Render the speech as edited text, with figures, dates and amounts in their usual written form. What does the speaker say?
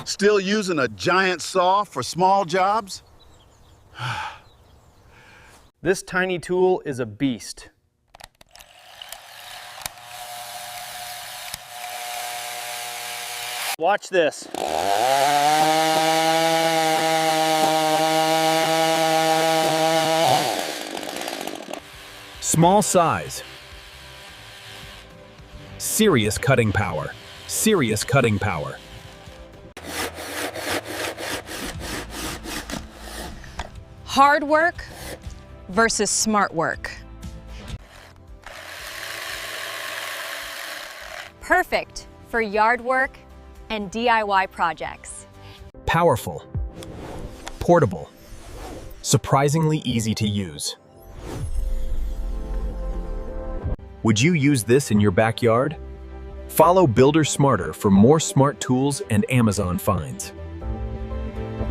Still using a giant saw for small jobs? This tiny tool is a beast. Watch this. Small size. Serious cutting power. Serious cutting power. Hard work versus smart work. Perfect for yard work and DIY projects. Powerful. Portable. Surprisingly easy to use. Would you use this in your backyard? Follow Builder Smarter for more smart tools and Amazon finds.